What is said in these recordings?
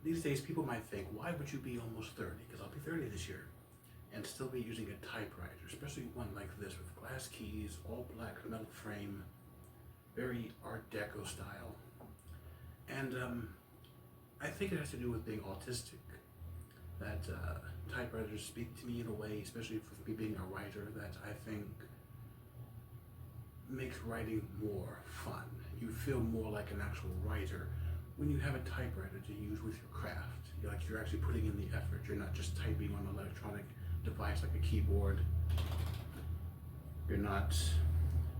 these days people might think, why would you be almost 30? Because I'll be 30 this year and still be using a typewriter, especially one like this with glass keys, all black metal frame, very Art Deco style. And I think it has to do with being autistic, that typewriters speak to me in a way, especially with me being a writer, that I think makes writing more fun. You feel more like an actual writer when you have a typewriter to use with your craft. You're actually putting in the effort. You're not just typing on an electronic device like a keyboard. You're not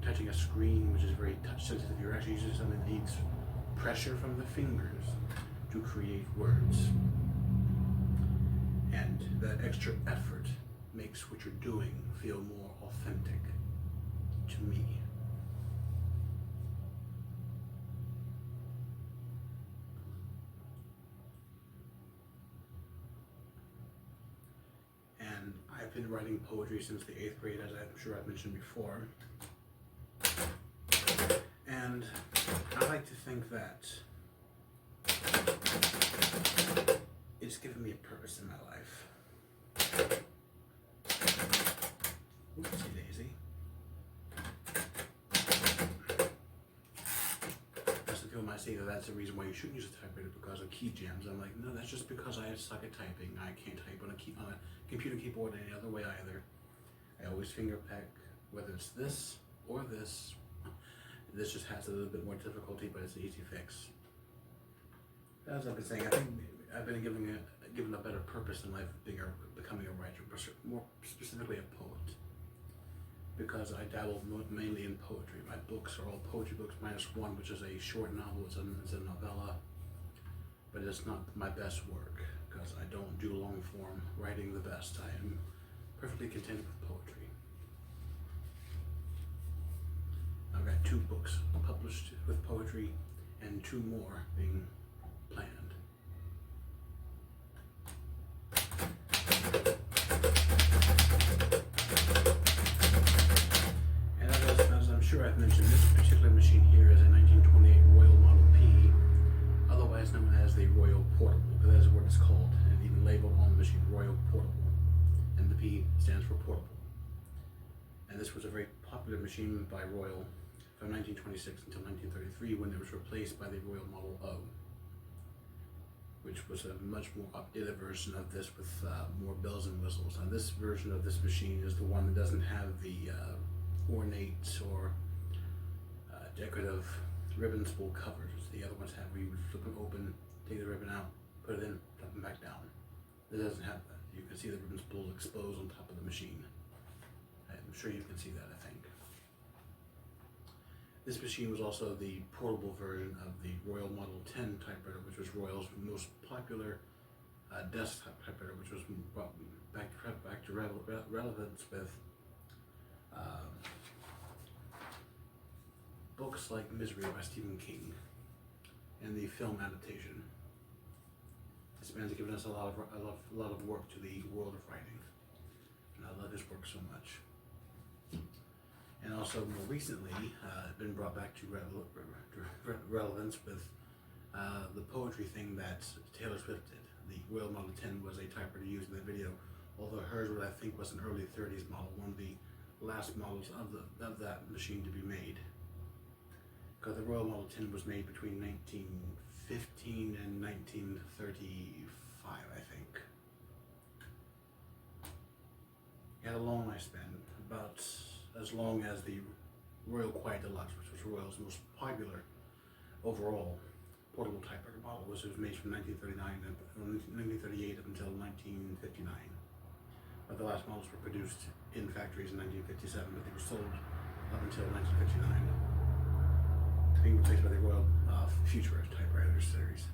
touching a screen, which is very touch sensitive. You're actually using something that needs pressure from the fingers to create words. And that extra effort makes what you're doing feel more authentic to me. And I've been writing poetry since the 8th grade, as I'm sure I've mentioned before. And I like to think that it's given me a purpose in my life. Oopsie daisy. Some people might say that that's the reason why you shouldn't use a typewriter, because of key jams. I'm like, no, that's just because I suck at typing. I can't type on a computer keyboard any other way either. I always finger peck, whether it's this or this. This just has a little bit more difficulty, but it's an easy fix. As I've been saying, I think I've been given a better purpose in life of becoming a writer, more specifically a poet, because I dabble mainly in poetry. My books are all poetry books, minus one, which is a short novel. It's a novella, but it's not my best work, because I don't do long form writing the best. I am perfectly content with poetry. I've got 2 books published with poetry and 2 more being planned. And as I'm sure I've mentioned, this particular machine here is a 1928 Royal Model P, otherwise known as the Royal Portable, because that is what it's called, and even labeled on the machine, Royal Portable. And the P stands for portable. And this was a very popular machine by Royal from 1926 until 1933, when it was replaced by the Royal Model O, which was a much more updated version of this with more bells and whistles. Now this version of this machine is the one that doesn't have the ornate or decorative ribbon spool covers. The other ones have where you would flip them open, take the ribbon out, put it in, flip them back down. It doesn't have that. You can see the ribbon spool exposed on top of the machine. I'm sure you can see that, I think. This machine was also the portable version of the Royal Model 10 typewriter, which was Royal's most popular desktop typewriter, which was brought back to relevance with books like Misery by Stephen King and the film adaptation. This man's given us a lot of work to the world of writing, and I love his work so much. And also more recently, been brought back to relevance with the poetry thing that Taylor Swift did. The Royal Model 10 was a typewriter used in the video, although hers, what I think was an early 30s model, one of the last models of that machine to be made. Because the Royal Model 10 was made between 1915 and 1935, I think. It had a long lifespan, about as long as the Royal Quiet Deluxe, which was Royal's most popular overall portable typewriter model. It was made from 1938 up until 1959. But the last models were produced in factories in 1957, but they were sold up until 1959, being replaced by the Royal Futurist typewriter series.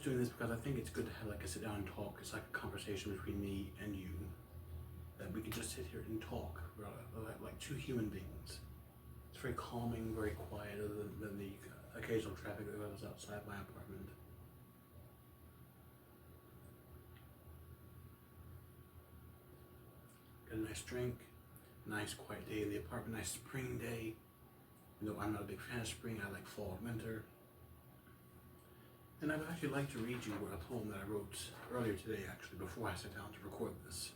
Doing this because I think it's good to have like a sit down and talk. It's like a conversation between me and you, that we can just sit here and talk like 2 human beings. It's very calming, very quiet, other than the occasional traffic that goes outside my apartment. had a nice drink, nice quiet day in the apartment, nice spring day. You know, I'm not a big fan of spring, I like fall and winter. And I would actually like to read you a poem that I wrote earlier today, actually, before I sat down to record this.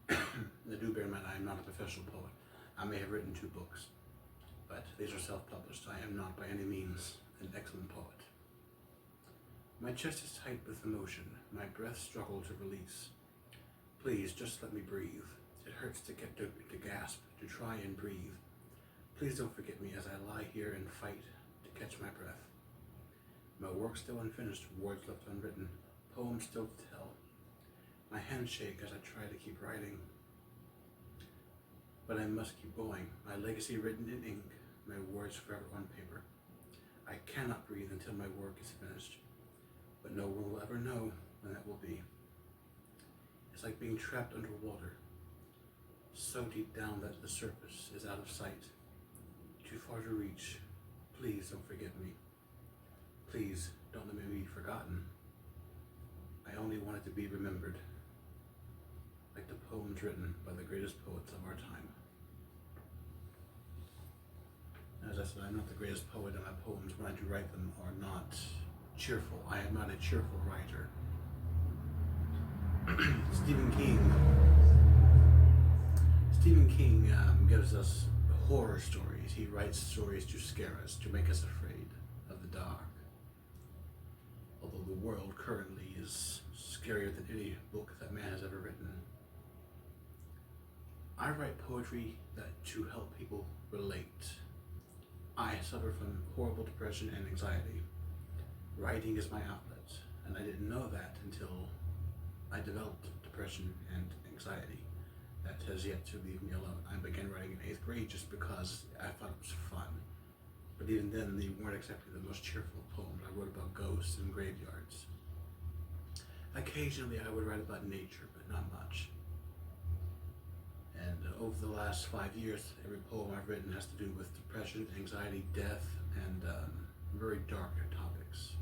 And do bear in mind, I am not a professional poet. I may have written 2 books, but these are self-published. I am not by any means an excellent poet. My chest is tight with emotion, my breath struggle to release. Please, just let me breathe. It hurts to get to gasp, to try and breathe. Please don't forget me as I lie here and fight to catch my breath. My work still unfinished, words left unwritten, poems still to tell. My hands shake as I try to keep writing. But I must keep going, my legacy written in ink, my words forever on paper. I cannot breathe until my work is finished, but no one will ever know when that will be. It's like being trapped underwater, so deep down that the surface is out of sight, too far to reach. Please don't forget me. Please don't let me be forgotten. I only wanted to be remembered, like the poems written by the greatest poets of our time. As I said, I'm not the greatest poet, and my poems, when I do write them, are not cheerful. I am not a cheerful writer. Stephen King gives us horror stories. He writes stories to scare us, to make us afraid of the dark. Although the world currently is scarier than any book that man has ever written. I write poetry to help people relate. I suffer from horrible depression and anxiety. Writing is my outlet, and I didn't know that until I developed depression and anxiety. That has yet to leave me alone. I began writing in 8th grade just because I thought it was fun. But even then, they weren't exactly the most cheerful poems. I wrote about ghosts and graveyards. Occasionally, I would write about nature, but not much. And over the last 5 years, every poem I've written has to do with depression, anxiety, death, and very dark topics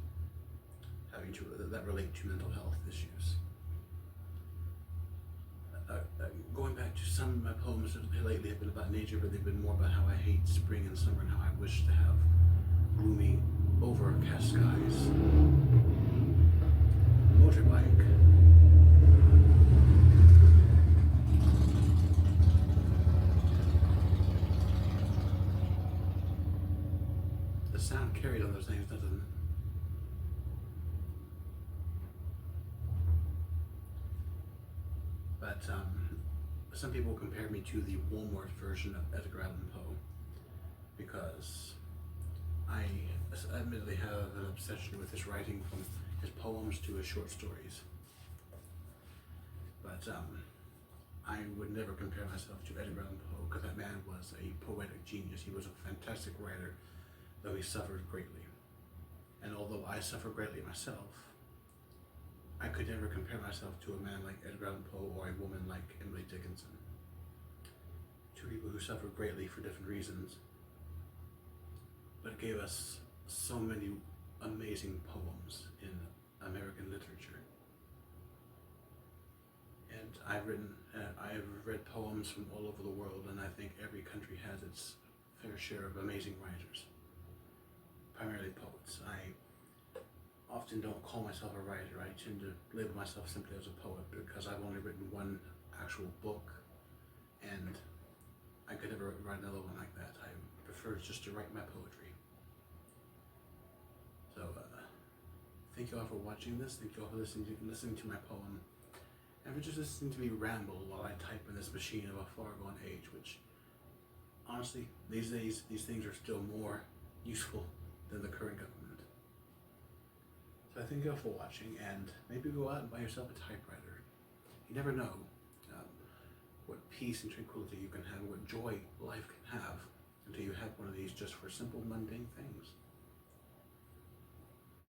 that relate to mental health issues. Going back to some of my poems lately have been about nature, but they've been more about how I hate spring and summer and how I wish to have gloomy, overcast skies. Motorbike. The sound carried on those things, doesn't it? But some people compare me to the Walmart version of Edgar Allan Poe because I admittedly have an obsession with his writing, from his poems to his short stories. But I would never compare myself to Edgar Allan Poe because that man was a poetic genius. He was a fantastic writer, though he suffered greatly. And although I suffer greatly myself, I could never compare myself to a man like Edgar Allan Poe or a woman like Emily Dickinson. 2 people who suffered greatly for different reasons, but gave us so many amazing poems in American literature. And I have read poems from all over the world, and I think every country has its fair share of amazing writers, primarily poets. I often don't call myself a writer. I tend to label myself simply as a poet because I've only written one actual book, and I could never write another one like that. I prefer just to write my poetry. So thank you all for watching this. Thank you all for listening to my poem, and for just listening to me ramble while I type in this machine of a far gone age, which honestly, these days, these things are still more useful than the current government. So I thank you all for watching, and maybe go out and buy yourself a typewriter. You never know what peace and tranquility you can have, what joy life can have, until you have one of these just for simple, mundane things.